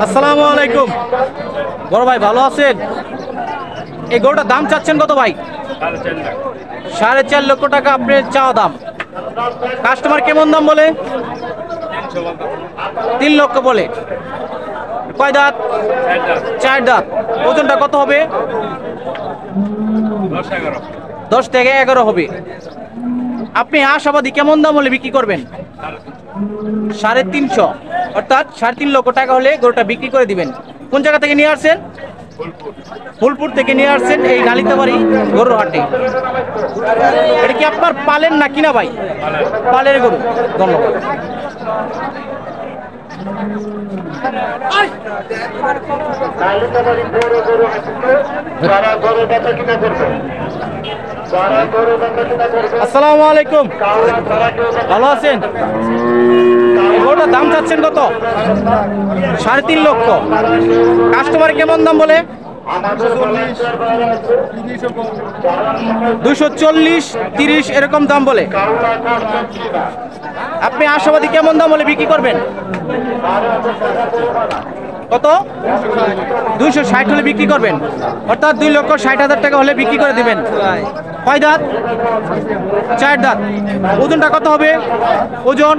আসসালামু আলাইকুম বড় ভাই, ভালো আছেন? এই গরুটার দাম চাচ্ছেন কত ভাই? 4.5 লক্ষ টাকা আপনার চাওয়া দাম। কাস্টমার কেমন দাম বলে? 3 লক্ষ বলে। কয় দাঁত? 4 দাঁত। ওজনটা কত হবে? 10 থেকে 11 হবে। আপনি আশাবাদী কেমন দাম হলে বিক্রি করবেন? 350, অর্থাৎ 3.5 লক্ষ টাকা হলে গরুটা বিক্রি করে দিবেন। কোন জায়গা থেকে নিয়ে আসছেন? ফুলপুর থেকে নিয়ে আসছেন এই নালিতাবাড়ি গরুর হাটে। এটা কি আপনার পালেন না কিনা ভাই? পালের গরু। ধন্যবাদ। আসসালামু আলাইকুম, ভালো আছেন? গরুটার দাম চাচ্ছেন কত? 3.5 লক্ষ। কাস্টমার কেমন দাম বলে? 240, 30 এরকম দাম বলে। আপনি আশাবাদী কেমন দাম হলে বিক্রি করবেন? কত? 260 হলে বিক্রি করবেন, অর্থাৎ 2,60,000 টাকা হলে বিক্রি করে দিবেন। কয় দাঁত? 4 দাঁত। ওজনটা কত হবে? ওজন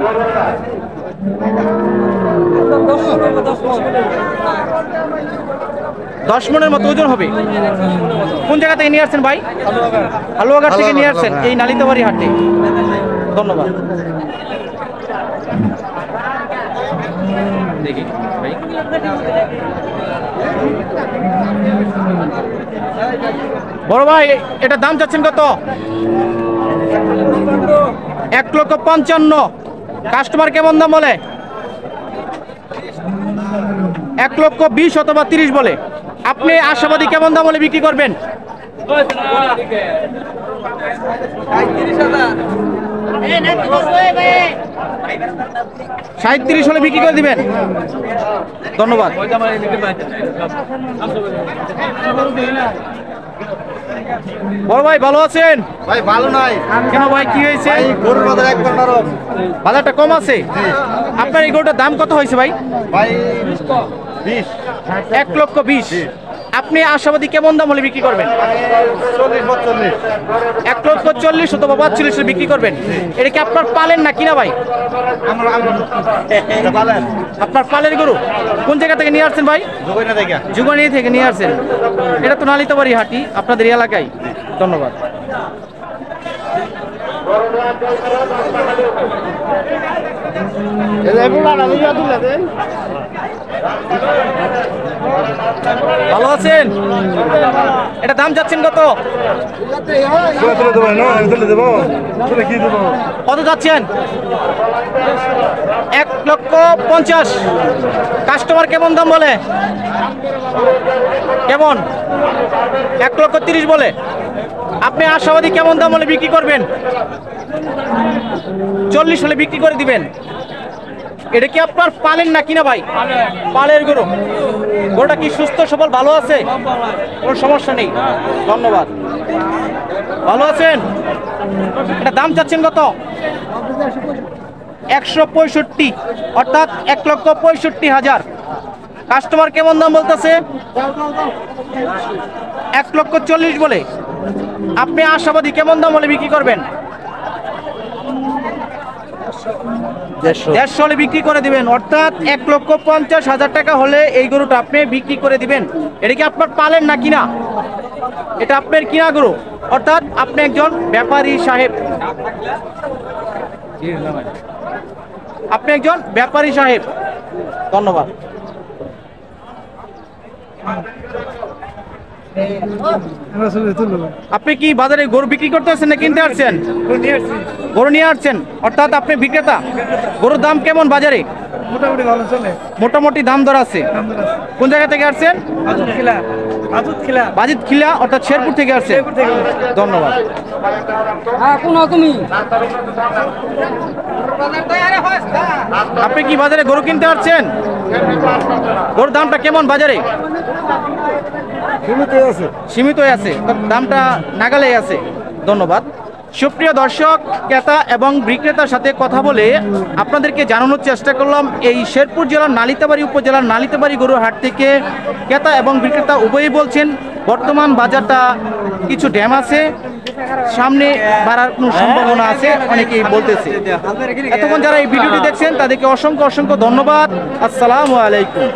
10 মনের মতো ওজন হবে। কোন জায়গা থেকে নিয়ে আসছেন ভাই? হালুয়াঘাট থেকে নিয়ে আসছেন এই নালিতাবাড়ি হাটে। ধন্যবাদ। দেখি ভাই, বড় ভাই এটা দাম চাচ্ছেন কত? 1,55,000। কাস্টমার কেমন দাম বলে? 1,20,000 অথবা 30 বলে। আপনি আশাবাদী কেমন দাম হলে বিক্রি করবেন? 37 হলে বিক্রি করে দিবেন। ধন্যবাদ। বড় ভাই, ভালো আছেন? ভাই ভালো নাই। কেন ভাই, কি হয়েছে? গরুর বাজার একবার নরম, বাজারটা কম আছে। আপনার এই গরুটার দাম কত হয়েছে ভাই? ভাই 20, 1,20,000। আপনি আশাবাদী কেমন দাম হলে বিক্রি করবেন? 40-45, 1,40,000 অথবা 45 বিক্রি করবেন। এটা কি আপনার পালেন না কিনা ভাই? আমরা পালেন। আপনার পালের গরু। কোন জায়গা থেকে নিয়ে আসছেন ভাই? জোগাইনা থেকে। যুগানি থেকে নিয়ে আসছেন। এটা তো নালিতাবাড়ি হাটি আপনাদের এলাকায়। ধন্যবাদ। ভালো আছেন? এটা দাম যাচ্ছেন কত? কত যাচ্ছেন? 1,50,000। কাস্টমার কেমন দাম বলে? কেমন? 1,30,000 বলে। আপনি আশাবাদী কেমন দাম হলে বিক্রি করবেন? 40 হলে বিক্রি করে দিবেন। এটা কি আপনার পালেন না কিনা ভাই? পালের গরু। গরুটা কি সুস্থ সবল ভালো আছে? কোনো সমস্যা নেই। ধন্যবাদ। ভালো আছেন? এটা দাম চাচ্ছেন কত? 165, অর্থাৎ 1,65,000। কাস্টমার কেমন দাম বলতেছে? 1,40,000 বলে। আপনি আশাবাদী কেমন দাম হলে বিক্রি করবেন? 150 হলে বিক্রি করে দিবেন, অর্থাৎ 1,50,000 টাকা হলে এই গরুটা আপনি বিক্রি করে দিবেন। এটা কি আপনার পালেন না কিনা? এটা আপনার কিনা গরু, অর্থাৎ আপনি একজন ব্যাপারী সাহেব। আপনি একজন ব্যাপারী সাহেব। ধন্যবাদ। আপনি কি বাজারে গরু বিক্রি করতে আসছেন না কিনতে আসছেন? গরু নিয়ে আসছেন, অর্থাৎ আপনি বিক্রেতা। গরুর দাম কেমন বাজারে? মোটামুটি ভালো চলে। মোটামুটি দাম দর আছে। কোন জায়গা থেকে আসছেন? বাজিত খিলা, অর্থাৎ শেরপুর থেকে আসছেন। ধন্যবাদ। আপনি কি বাজারে গরু কিনতে আসছেন? গরুর দামটা কেমন বাজারে? সীমিত আছে, দামটা নাগালে আছে। ধন্যবাদ। সুপ্রিয় দর্শক, ক্রেতা এবং বিক্রেতার সাথে কথা বলে আপনাদেরকে জানানোর চেষ্টা করলাম এই শেরপুর জেলার নালিতাবাড়ি উপজেলার নালিতাবাড়ি গরুর হাট থেকে ক্রেতা এবং বিক্রেতা উভয়ই বলছেন বর্তমান বাজারটা কিছু ড্যাম আছে, সামনে বাড়ার কোনো সম্ভাবনা আছে অনেকেই বলতেছে। এতক্ষণ যারা এই ভিডিওটি দেখছেন তাদেরকে অসংখ্য অসংখ্য ধন্যবাদ। আসসালামু আলাইকুম।